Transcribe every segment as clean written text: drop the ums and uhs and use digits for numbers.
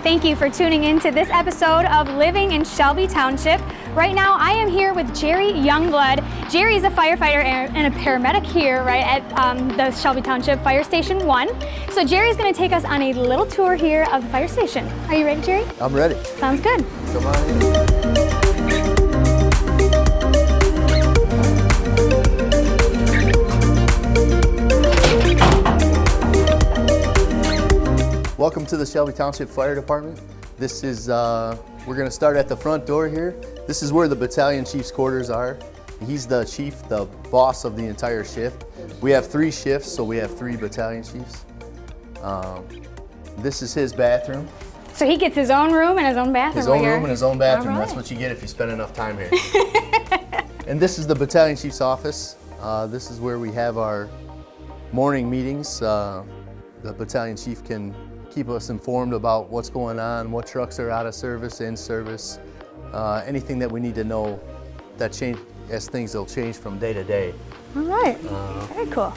Thank you for tuning in to this episode of Living in Shelby Township. Right now, I am here with Jerry Youngblood. Jerry is a firefighter and a paramedic here, right, at the Shelby Township Fire Station 1. So Jerry's going to take us on a little tour here of the fire station. Are you ready, Jerry? I'm ready. Sounds good. Come on in. Welcome to the Shelby Township Fire Department. This is, we're gonna start at the front door here. This is where the battalion chief's quarters are. He's the chief, the boss of the entire shift. We have 3 shifts, so we have 3 battalion chiefs. This is his bathroom. So he gets his own room and his own bathroom. His own room and his own bathroom. All right. That's what you get if you spend enough time here. And this is the battalion chief's office. This is where we have our morning meetings. The battalion chief can keep us informed about what's going on, what trucks are out of service, in service, anything that we need to know that change as things will change from day to day. All right, very cool.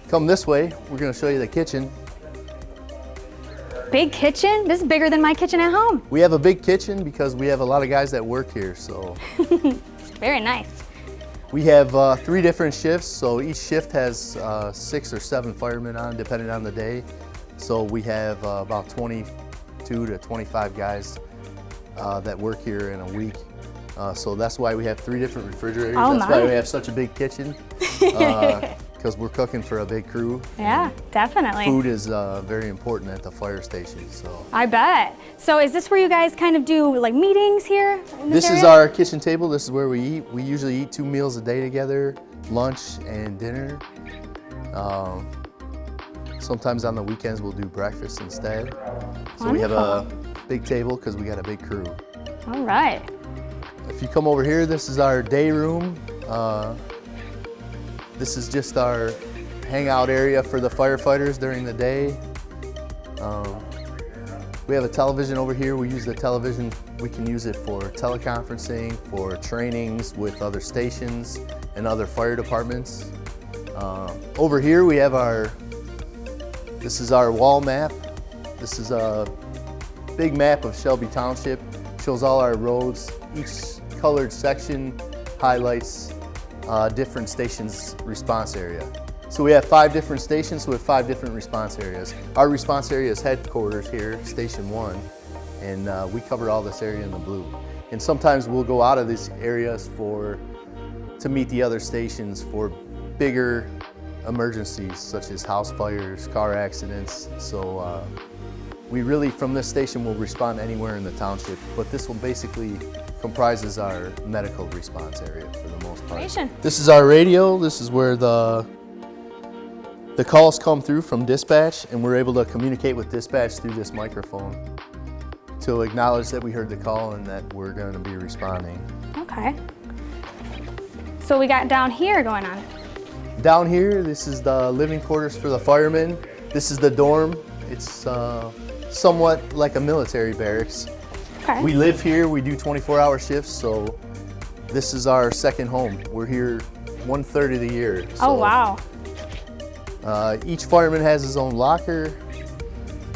Come this way, we're gonna show you the kitchen. Big kitchen? This is bigger than my kitchen at home. We have a big kitchen because we have a lot of guys that work here, so. Very nice. We have 3 different shifts, so each shift has 6 or 7 firemen on, depending on the day. So we have about 22 to 25 guys that work here in a week. So that's why we have 3 different refrigerators. Oh, that's why we have such a big kitchen, because we're cooking for a big crew. Yeah, definitely. Food is very important at the fire station. So I bet. So is this where you guys kind of do like meetings here? This is our kitchen table. This is where we eat. We usually eat 2 meals a day together, lunch and dinner. Sometimes on the weekends we'll do breakfast instead. So we have a big table because we got a big crew. All right. If you come over here, this is our day room. This is just our hangout area for the firefighters during the day. We have a television over here. We use the television. We can use it for teleconferencing, for trainings with other stations and other fire departments. Over here we have this is our wall map. This is a big map of Shelby Township. Shows all our roads. Each colored section highlights different stations' response area. So we have 5 different stations with 5 different response areas. Our response area is headquarters here, Station 1, and we cover all this area in the blue. And sometimes we'll go out of these areas to meet the other stations for bigger emergencies such as house fires, car accidents. So we really, from this station, will respond anywhere in the township, but this one basically comprises our medical response area for the most part. This is our radio. This is where the calls come through from dispatch, and we're able to communicate with dispatch through this microphone to acknowledge that we heard the call and that we're going to be responding. Okay. So we got down here going on. Down here, this is the living quarters for the firemen. This is the dorm. It's somewhat like a military barracks. Okay. We live here, we do 24-hour shifts, so this is our second home. We're here 1/3 of the year. So, oh, wow. Each fireman has his own locker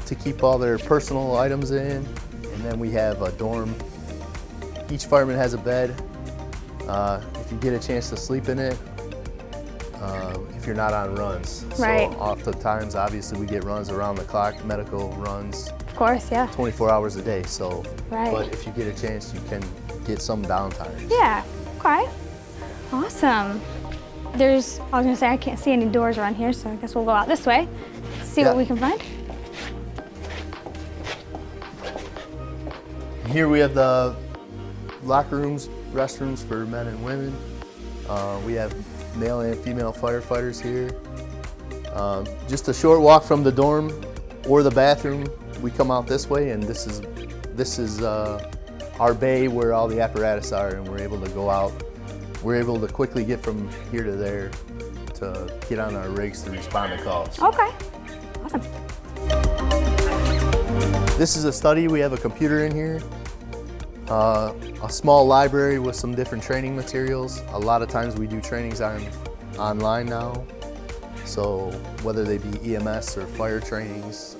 to keep all their personal items in, and then we have a dorm. Each fireman has a bed. If you get a chance to sleep in it, if you're not on runs. Right. So oftentimes, obviously, we get runs around the clock, medical runs. Of course, yeah. 24 hours a day, so. Right. But if you get a chance, you can get some downtime. Yeah, okay. Awesome. I was gonna say, I can't see any doors around here, so I guess we'll go out this way, see what we can find. Here we have the locker rooms, restrooms for men and women. We have male and female firefighters here. Just a short walk from the dorm or the bathroom, we come out this way, and this is our bay where all the apparatus are, and we're able to go out. We're able to quickly get from here to there to get on our rigs to respond to calls. Okay, awesome. This is a study. We have a computer in here. A small library with some different training materials. A lot of times we do trainings online now. So whether they be EMS or fire trainings,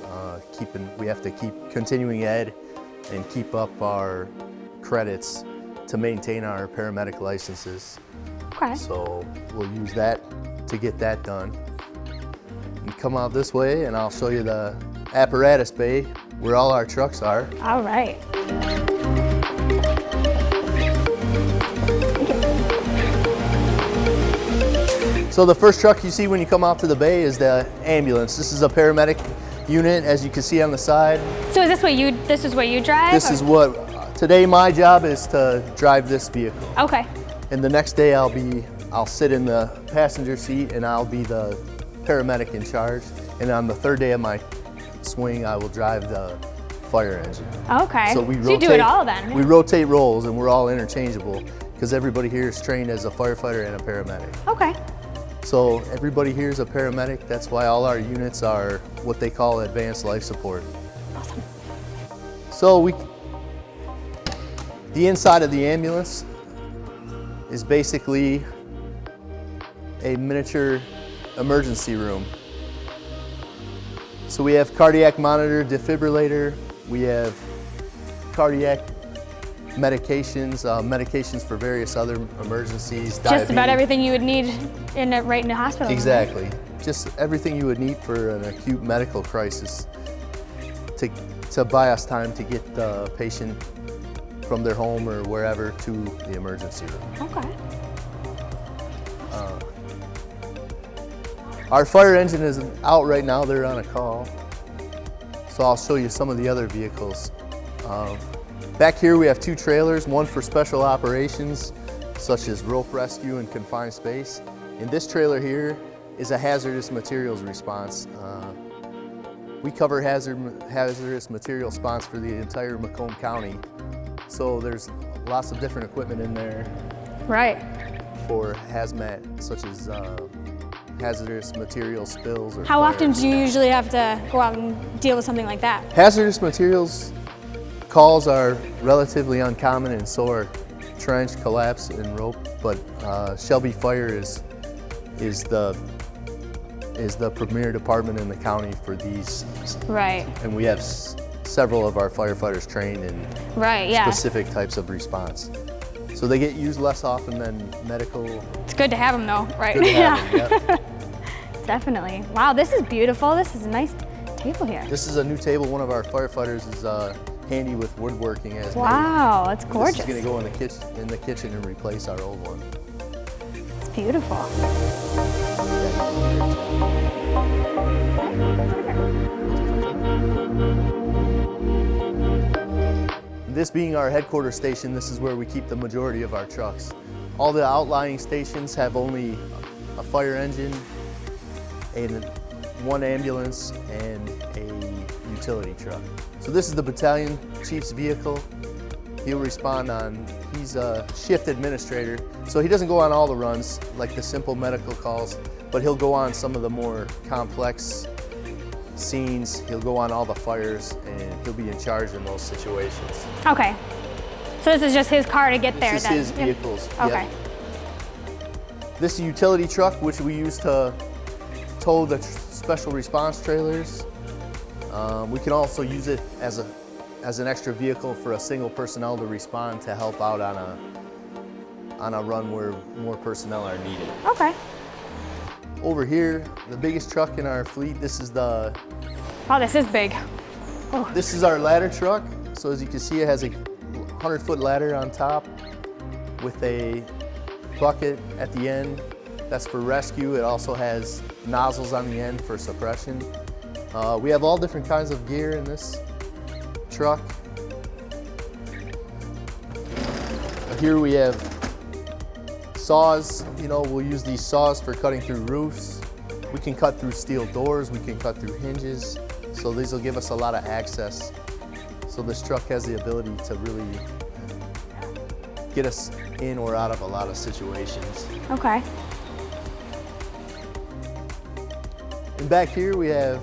we have to keep continuing ed and keep up our credits to maintain our paramedic licenses. Okay. So we'll use that to get that done. You come out this way and I'll show you the apparatus bay where all our trucks are. All right. So the first truck you see when you come out to the bay is the ambulance. This is a paramedic unit, as you can see on the side. So is this what you drive? This is what, today my job is to drive this vehicle. Okay. And the next day I'll sit in the passenger seat and I'll be the paramedic in charge. And on the third day of my swing, I will drive the fire engine. Okay. So you do it all then? We rotate roles and we're all interchangeable because everybody here is trained as a firefighter and a paramedic. Okay. So everybody here is a paramedic. That's why all our units are what they call advanced life support. Awesome. So the inside of the ambulance is basically a miniature emergency room. So we have cardiac monitor, defibrillator, we have cardiac medications, medications for various other emergencies. Just about everything you would need right in a hospital. Exactly. Right? Just everything you would need for an acute medical crisis to buy us time to get the patient from their home or wherever to the emergency room. Okay. Our fire engine is out right now. They're on a call. So I'll show you some of the other vehicles. Back here we have two trailers, one for special operations, such as rope rescue and confined space. And this trailer here is a hazardous materials response. We cover hazardous material response for the entire Macomb County. So there's lots of different equipment in there. Right. For hazmat, such as hazardous material spills or How fires. often do you usually have to go out and deal with something like that? Hazardous materials calls are relatively uncommon, and so are trench, collapse, and rope. But Shelby Fire is the premier department in the county for these. Right. And we have several of our firefighters trained in specific types of response. So they get used less often than medical. It's good to have them though, right? Good to have them, yep. Definitely. Wow, this is beautiful. This is a nice table here. This is a new table. One of our firefighters is handy with woodworking as wow, that's gorgeous. This is going to go in the kitchen and replace our old one. It's beautiful. This being our headquarters station, this is where we keep the majority of our trucks. All the outlying stations have only a fire engine, one ambulance, and a utility truck. So this is the battalion chief's vehicle. He'll respond he's a shift administrator, so he doesn't go on all the runs like the simple medical calls, but he'll go on some of the more complex scenes. He'll go on all the fires and he'll be in charge in those situations. Okay. So this is just his car to get there then? This is his vehicles. Okay. Yep. This is a utility truck, which we use to tow the special response trailers. We can also use it as an extra vehicle for a single personnel to respond to help out on a run where more personnel are needed. Okay. Over here, the biggest truck in our fleet, this is the... Wow, this is big. Oh. This is our ladder truck. So as you can see, it has a 100-foot ladder on top with a bucket at the end. That's for rescue. It also has nozzles on the end for suppression. We have all different kinds of gear in this truck. Here we have saws. We'll use these saws for cutting through roofs. We can cut through steel doors. We can cut through hinges. So these will give us a lot of access. So this truck has the ability to really get us in or out of a lot of situations. Okay. And back here we have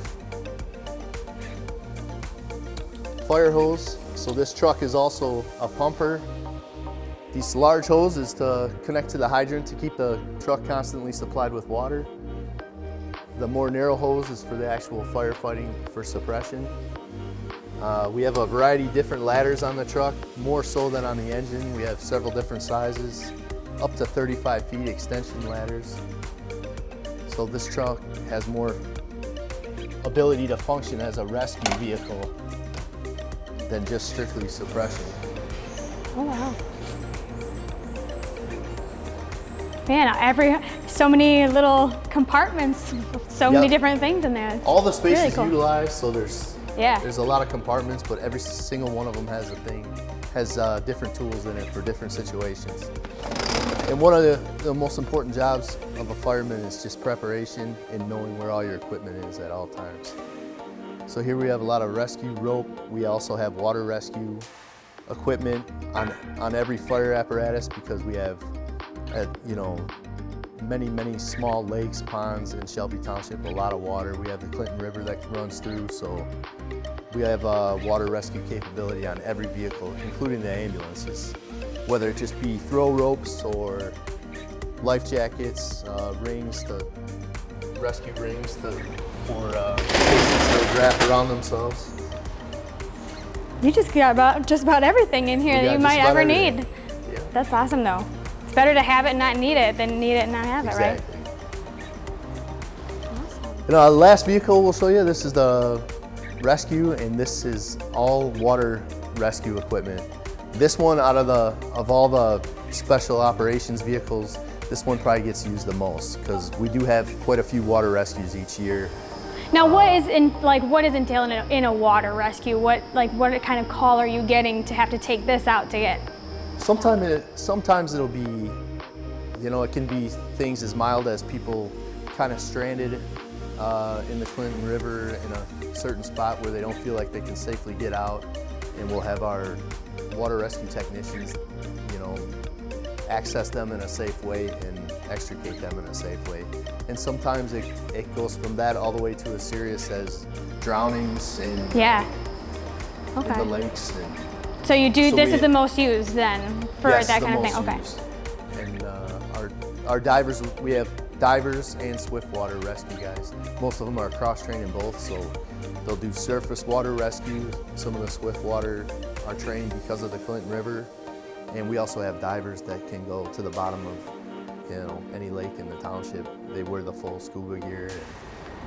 fire hose. So this truck is also a pumper. These large hoses to connect to the hydrant to keep the truck constantly supplied with water. The more narrow hose is for the actual firefighting for suppression. We have a variety of different ladders on the truck, more so than on the engine. We have several different sizes, up to 35 feet extension ladders. So this truck has more ability to function as a rescue vehicle than just strictly suppression. Oh wow. Man, so many little compartments, so many different things in there. All the space really is cool. utilized, so there's a lot of compartments, but every single one of them has different tools in it for different situations. And one of the most important jobs of a fireman is just preparation and knowing where all your equipment is at all times. So here we have a lot of rescue rope. We also have water rescue equipment on every fire apparatus, because we have many small lakes, ponds in Shelby Township, a lot of water. We have the Clinton River that runs through, so we have water rescue capability on every vehicle, including the ambulances. Whether it just be throw ropes or life jackets, rescue rings for patients to wrap around themselves. You just got just about everything in here that you might ever need. Yeah. That's awesome though. It's better to have it and not need it than need it and not have it, right? Awesome. The last vehicle we'll show you, this is the rescue, and this is all water rescue equipment. This one, out of all the special operations vehicles, this one probably gets used the most, because we do have quite a few water rescues each year. Now, what is entailed in a water rescue? What kind of call are you getting to have to take this out to get? Sometimes it'll be, it can be things as mild as people kind of stranded in the Clinton River in a certain spot where they don't feel like they can safely get out, and we'll have our water rescue technicians, access them in a safe way and extricate them in a safe way. And sometimes it goes from that all the way to as serious as drownings in the lakes. So this is the most used then for that kind of thing? Okay. Used. And our divers, we have divers and swift water rescue guys. Most of them are cross-trained in both, so they'll do surface water rescue. Some of the swift water are trained because of the Clinton River. And we also have divers that can go to the bottom of any lake in the township. They wear the full scuba gear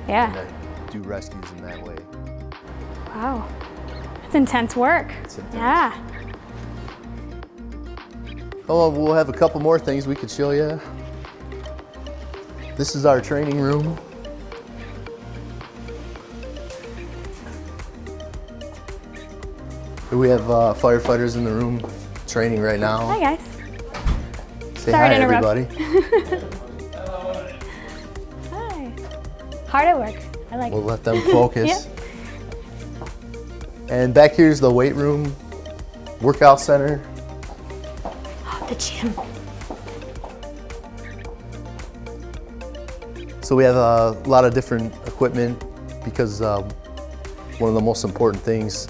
and do rescues in that way. Wow, it's intense work. It's intense. Yeah. Oh, we'll have a couple more things we could show you. This is our training room. We have firefighters in the room training right now. Hi guys. Say hi, everybody. Hi. Hard at work. I like it. We'll let them focus. And back here's the weight room, workout center. Oh, the gym. So we have a lot of different equipment, because one of the most important things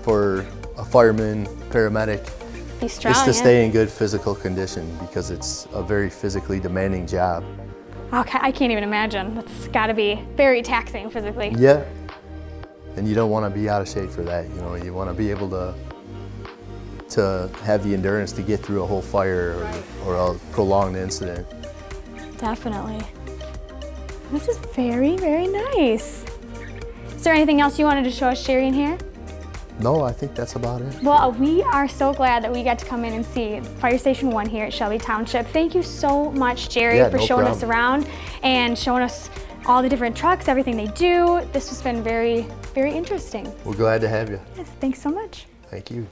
for a fireman, paramedic, Be strong, is to stay in good physical condition, because it's a very physically demanding job. Okay, I can't even imagine. That's got to be very taxing physically. Yeah, and you don't want to be out of shape for that. You want to be able to have the endurance to get through a whole fire or a prolonged incident. Definitely. This is very, very nice. Is there anything else you wanted to show us, Sherry, in here? No, I think that's about it. Well, we are so glad that we got to come in and see Fire Station 1 here at Shelby Township. Thank you so much, Jerry, for showing us around and showing us all the different trucks, everything they do. This has been very, very interesting. We're glad to have you. Yes, thanks so much. Thank you.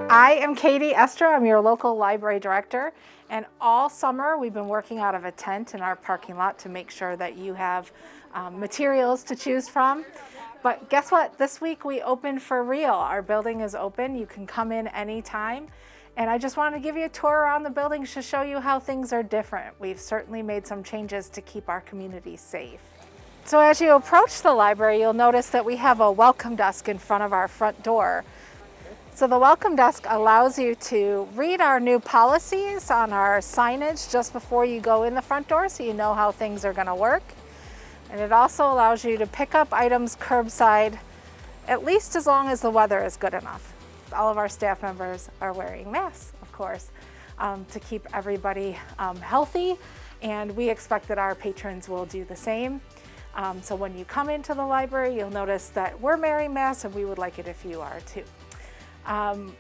I am Katie Estra. I'm your local library director. And all summer, we've been working out of a tent in our parking lot to make sure that you have materials to choose from. But guess what? This week we opened for real. Our building is open. You can come in anytime. And I just wanted to give you a tour around the building to show you how things are different. We've certainly made some changes to keep our community safe. So as you approach the library, you'll notice that we have a welcome desk in front of our front door. So the welcome desk allows you to read our new policies on our signage just before you go in the front door, so you know how things are going to work. And it also allows you to pick up items curbside, at least as long as the weather is good enough. All of our staff members are wearing masks, of course, to keep everybody healthy, and we expect that our patrons will do the same. So when you come into the library, you'll notice that we're wearing masks, and we would like it if you are too.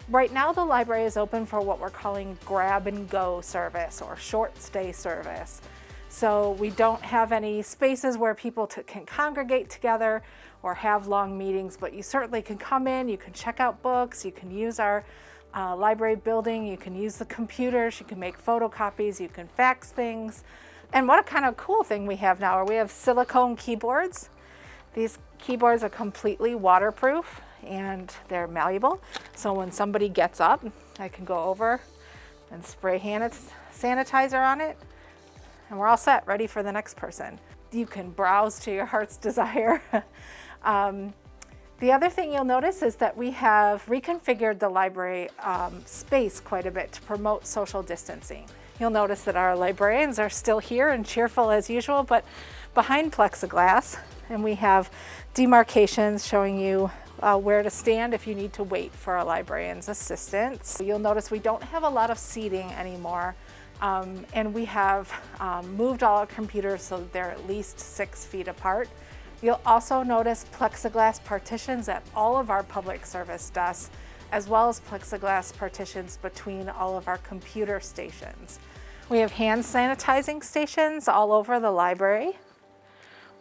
Right now the library is open for what we're calling grab and go service or short stay service. So we don't have any spaces where people can congregate together or have long meetings, but you certainly can come in, you can check out books, you can use our library building, you can use the computers, you can make photocopies, you can fax things. And what a kind of cool thing we have now, we have silicone keyboards. These keyboards are completely waterproof and they're malleable. So when somebody gets up, I can go over and spray hand sanitizer on it, and we're all set, ready for the next person. You can browse to your heart's desire. The other thing you'll notice is that we have reconfigured the library space quite a bit to promote social distancing. You'll notice that our librarians are still here and cheerful as usual, but behind plexiglass, and we have demarcations showing you where to stand if you need to wait for a librarian's assistance. You'll notice we don't have a lot of seating anymore, and we have moved all our computers so that they're at least 6 feet apart. You'll also notice plexiglass partitions at all of our public service desks, as well as plexiglass partitions between all of our computer stations. We have hand sanitizing stations all over the library.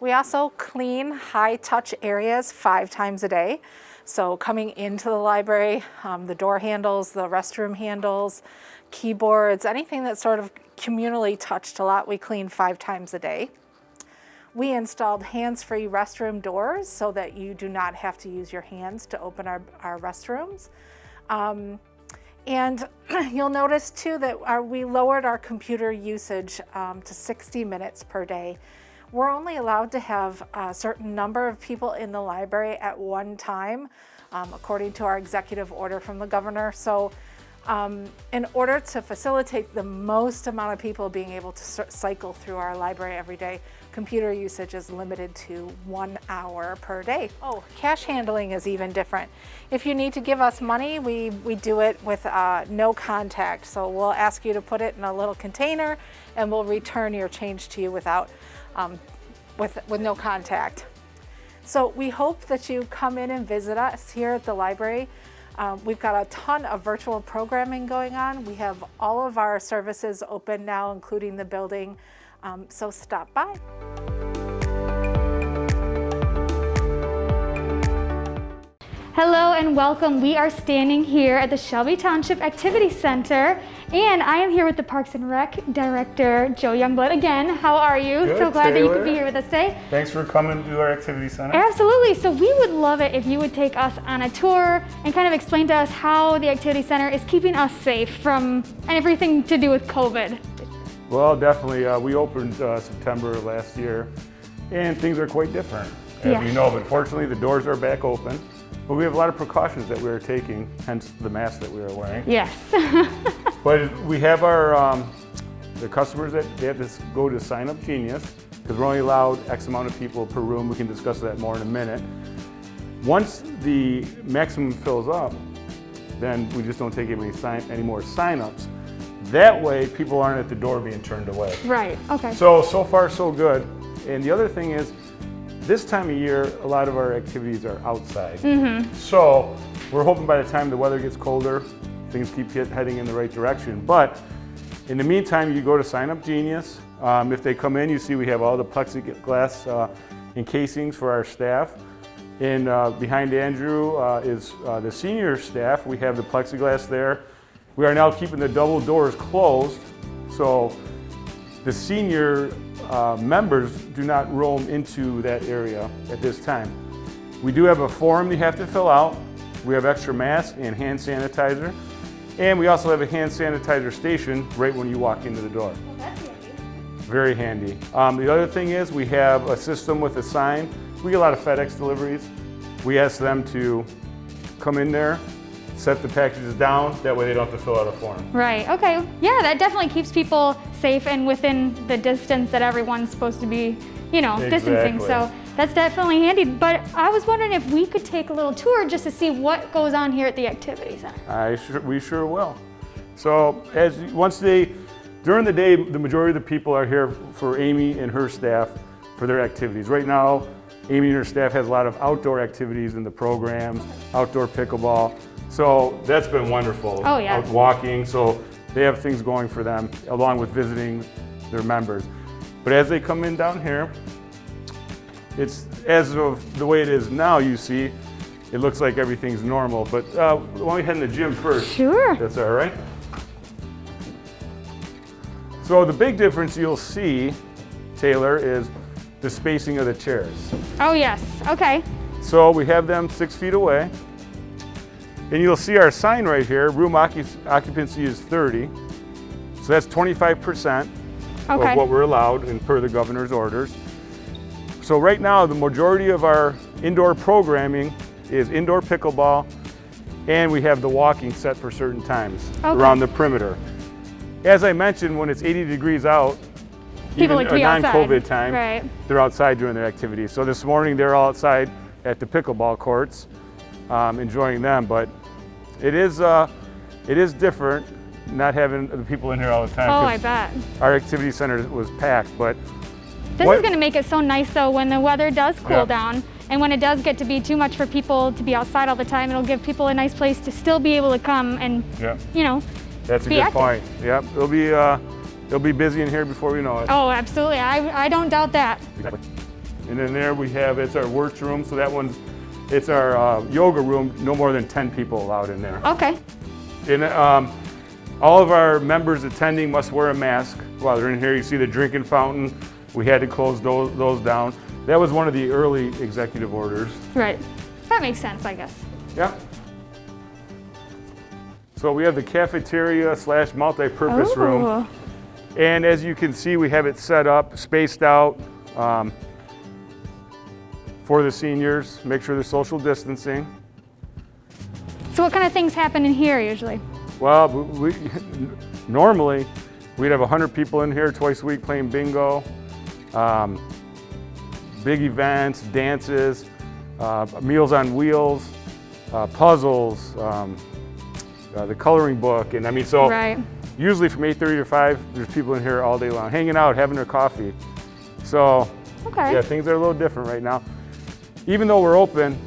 We also clean high-touch areas 5 times a day. So coming into the library, the door handles, the restroom handles, keyboards, anything that's sort of communally touched a lot, we clean 5 times a day. We installed hands-free restroom doors so that you do not have to use your hands to open our restrooms. And you'll notice too that we lowered our computer usage to 60 minutes per day. We're only allowed to have a certain number of people in the library at one time, according to our executive order from the governor. So in order to facilitate the most amount of people being able to cycle through our library every day, computer usage is limited to 1 hour per day. Oh, cash handling is even different. If you need to give us money, we do it with no contact. So we'll ask you to put it in a little container and we'll return your change to you without with no contact. So we hope that you come in and visit us here at the library. We've got a ton of virtual programming going on. We have all of our services open now, including the building. So stop by. Hello and welcome. We are standing here at the Shelby Township Activity Center, and I am here with the Parks and Rec Director, Joe Youngblood. Again, how are you? Good, so glad that you Taylor. could be here with us today. Thanks for coming to our activity center. Absolutely. So we would love it if you would take us on a tour and kind of explain to us how the Activity Center is keeping us safe from everything to do with COVID. Well, definitely. We opened September last year, and things are quite different, as Yes. you know. But fortunately, the doors are back open. But we have a lot of precautions that we are taking, hence the mask that we are wearing. Yes. But we have our the customers that they have to go to Sign Up Genius, because we're only allowed X amount of people per room. We can discuss that more in a minute. Once the maximum fills up, then we just don't take any more sign-ups. That way, people aren't at the door being turned away. Right. Okay. So far, so good. And the other thing is, this time of year, a lot of our activities are outside. So we're hoping by the time the weather gets colder, things keep heading in the right direction. But in the meantime, you go to Sign Up Genius. If they come in, you see we have all the plexiglass encasings for our staff. And behind Andrew is the senior staff. We have the plexiglass there. We are now keeping the double doors closed, so the senior members do not roam into that area at this time. We do have a form you have to fill out. We have extra masks and hand sanitizer. And we also have a hand sanitizer station right when you walk into the door. Well, that's handy. Very handy. The other thing is we have a system with a sign. We get a lot of FedEx deliveries. We ask them to come in there set the packages down. That way they don't have to fill out a form. Right, okay. Yeah, that definitely keeps people safe and within the distance that everyone's supposed to be, you know, distancing. Exactly. So that's definitely handy. But I was wondering if we could take a little tour just to see what goes on here at the Activity Center. We sure will. So during the day, the majority of the people are here for Amy and her staff for their activities. Right now, Amy and her staff has a lot of outdoor activities in the programs, outdoor pickleball. So that's been wonderful. Oh, yeah. Out walking, so they have things going for them along with visiting their members. But as they come in down here, it's as of the way it is now, you see, it looks like everything's normal. But why don't we head in the gym first? Sure. That's all right. So the big difference you'll see, Taylor, is the spacing of the chairs. Oh, yes. Okay. So we have them 6 feet away. And you'll see our sign right here, room occupancy is 30. So that's 25% of what we're allowed and per the governor's orders. So right now, the majority of our indoor programming is indoor pickleball, and we have the walking set for certain times around the perimeter. As I mentioned, when it's 80 degrees out, People even like to be a non-COVID outside. time, Right. they're outside doing their activities. So this morning, they're all outside at the pickleball courts, enjoying them. But it is different not having the people in here all the time. Oh, I bet. Our activity center was packed, but This is going to make it so nice, though, when the weather does cool down. And when it does get to be too much for people to be outside all the time, it'll give people a nice place to still be able to come and, you know, that's a be good active. point. Yep, it'll be busy in here before we know it. Oh, absolutely. I don't doubt that. Exactly. And then there we have, it's our work room. So that one's, it's our yoga room. No more than 10 people allowed in there. Okay. And all of our members attending must wear a mask while they're in here. You see the drinking fountain. We had to close those down. That was one of the early executive orders. Right. That makes sense, I guess. Yep. So we have the cafeteria / multi-purpose room. And as you can see, we have it set up, spaced out for the seniors. Make sure there's social distancing. So what kind of things happen in here usually? Well, normally we'd have 100 people in here twice a week playing bingo, big events, dances, Meals on Wheels, puzzles, the coloring book, and I mean, so usually from 8:30 to 5, there's people in here all day long, hanging out, having their coffee. So yeah, things are a little different right now. Even though we're open,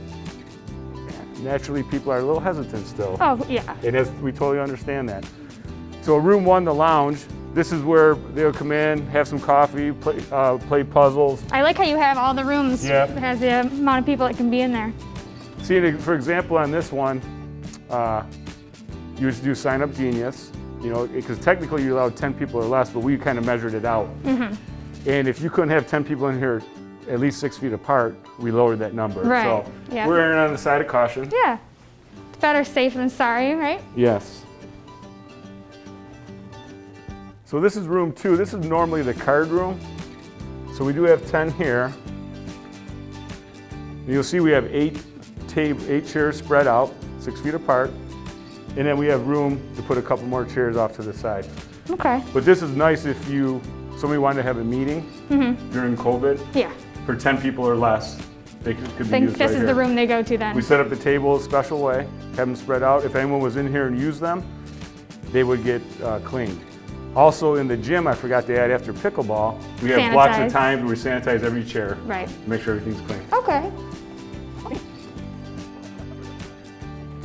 naturally people are a little hesitant still. Oh, yeah. And we totally understand that. So room 1, the lounge, this is where they'll come in, have some coffee, play puzzles. I like how you have all the rooms. It has the amount of people that can be in there. See, for example, on this one, you do Sign Up Genius, you know, because technically you're allowed 10 people or less, but we kind of measured it out. And if you couldn't have 10 people in here at least 6 feet apart, we lowered that number. So we're erring on the side of caution. Yeah. It's better safe than sorry, right? Yes. So this is room 2. This is normally the card room. So we do have 10 here. And you'll see we have 8 chairs spread out, 6 feet apart. And then we have room to put a couple more chairs off to the side. Okay. But this is nice if somebody wanted to have a meeting during COVID. Yeah. For 10 people or less, they could be used right here. This is the room they go to then. We set up the table a special way, have them spread out. If anyone was in here and used them, they would get cleaned. Also in the gym, I forgot to add, after pickleball, we have blocks of time where we sanitize every chair. Right. To make sure everything's clean. Okay.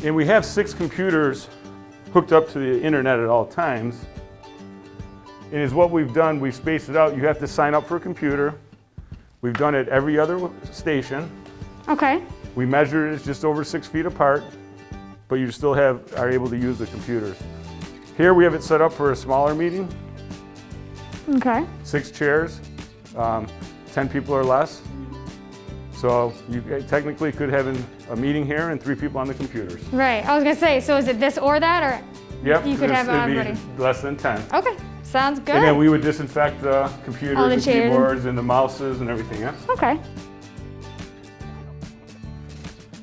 And we have 6 computers hooked up to the internet at all times. And is what we've done, we've spaced it out. You have to sign up for a computer. We've done it every other station. Okay. We measured it, it's just over 6 feet apart, but you still are able to use the computers. Here we have it set up for a smaller meeting. Okay. 6 chairs, 10 people or less. So you technically could have a meeting here and 3 people on the computers. Right. I was gonna say, so is it this or that, or yep, you could have everybody? Less than 10. Okay. Sounds good. And then we would disinfect the computers, all the chairs, keyboards, and the mouses and everything, yeah? Okay.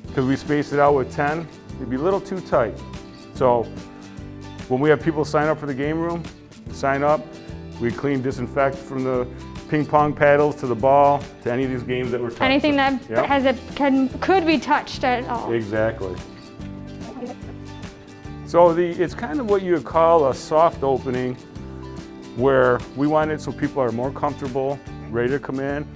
Because we spaced it out with 10, it'd be a little too tight. So when we have people sign up for the game room, sign up, we clean, disinfect from the ping pong paddles to the ball to any of these games that we're touching. Anything that could be touched at all. Exactly. So it's kind of what you would call a soft opening, where we want it so people are more comfortable, ready to come in.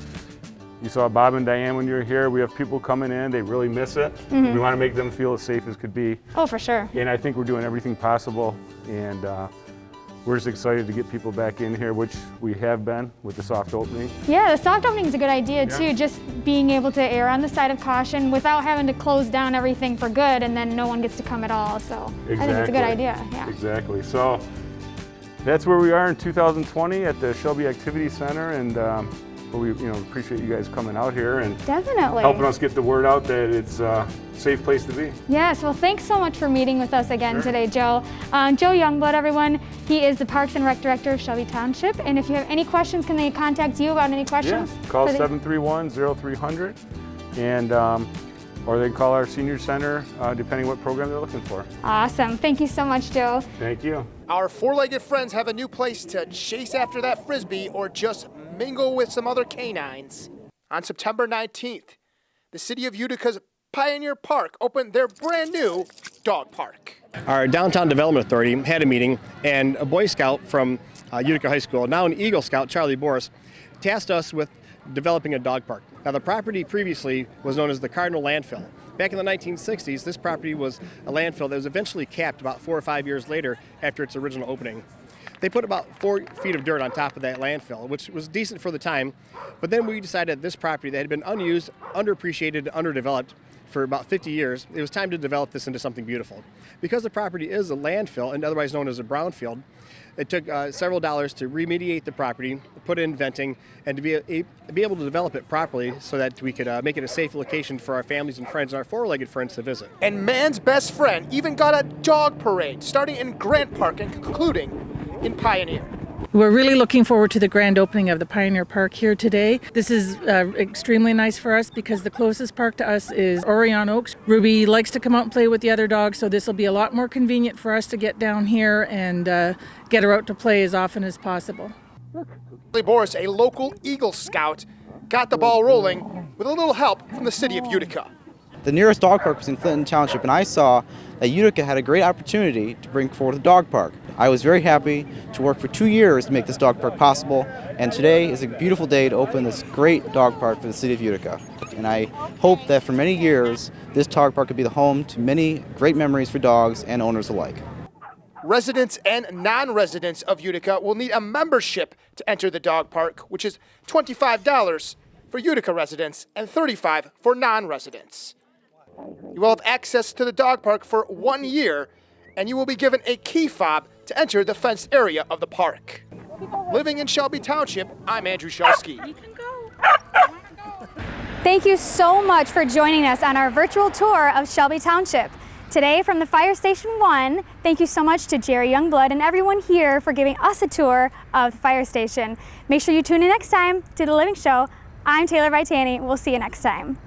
You saw Bob and Diane when you were here. We have people coming in, they really miss it. We want to make them feel as safe as could be. Oh, for sure. And I think we're doing everything possible, and we're just excited to get people back in here, which we have been with the soft opening. Yeah, the soft opening is a good idea too, just being able to err on the side of caution without having to close down everything for good and then no one gets to come at all. So I think it's a good idea. Yeah. Exactly. So that's where we are in 2020 at the Shelby Activity Center, and we appreciate you guys coming out here and definitely helping us get the word out that it's a safe place to be. Yes, well, thanks so much for meeting with us again today, Joe. Joe Youngblood, everyone. He is the Parks and Rec Director of Shelby Township. And if you have any questions, can they contact you about any questions? Yeah, call 731-0300, and or they can call our senior center, depending what program they're looking for. Awesome. Thank you so much, Joe. Thank you. Our four-legged friends have a new place to chase after that Frisbee or just mingle with some other canines. On September 19th, the city of Utica's Pioneer Park opened their brand new dog park. Our Downtown Development Authority had a meeting, and a Boy Scout from Utica High School, now an Eagle Scout, Charlie Boris, tasked us with developing a dog park. Now, the property previously was known as the Cardinal Landfill. Back in the 1960s, this property was a landfill that was eventually capped about 4 or 5 years later after its original opening. They put about 4 feet of dirt on top of that landfill, which was decent for the time, but then we decided this property that had been unused, underappreciated, underdeveloped for about 50 years, it was time to develop this into something beautiful. Because the property is a landfill and otherwise known as a brownfield, it took several dollars to remediate the property, put in venting, and to be able to develop it properly so that we could make it a safe location for our families and friends and our four-legged friends to visit. And man's best friend even got a dog parade, starting in Grant Park and concluding in Pioneer. We're really looking forward to the grand opening of the Pioneer Park here today. This is extremely nice for us because the closest park to us is Orion Oaks. Ruby likes to come out and play with the other dogs, so this will be a lot more convenient for us to get down here and get her out to play as often as possible. Boris, a local Eagle Scout, got the ball rolling with a little help from the city of Utica. The nearest dog park was in Clinton Township, and I saw that Utica had a great opportunity to bring forward a dog park. I was very happy to work for 2 years to make this dog park possible, and today is a beautiful day to open this great dog park for the city of Utica. And I hope that for many years, this dog park could be the home to many great memories for dogs and owners alike. Residents and non-residents of Utica will need a membership to enter the dog park, which is $25 for Utica residents and $35 for non-residents. You will have access to the dog park for 1 year, and you will be given a key fob to enter the fenced area of the park. Living in Shelby Township, I'm Andrew Shelsky. Thank you so much for joining us on our virtual tour of Shelby Township. Today from the Fire Station 1, thank you so much to Jerry Youngblood and everyone here for giving us a tour of the fire station. Make sure you tune in next time to The Living Show. I'm Taylor Vitani. We'll see you next time.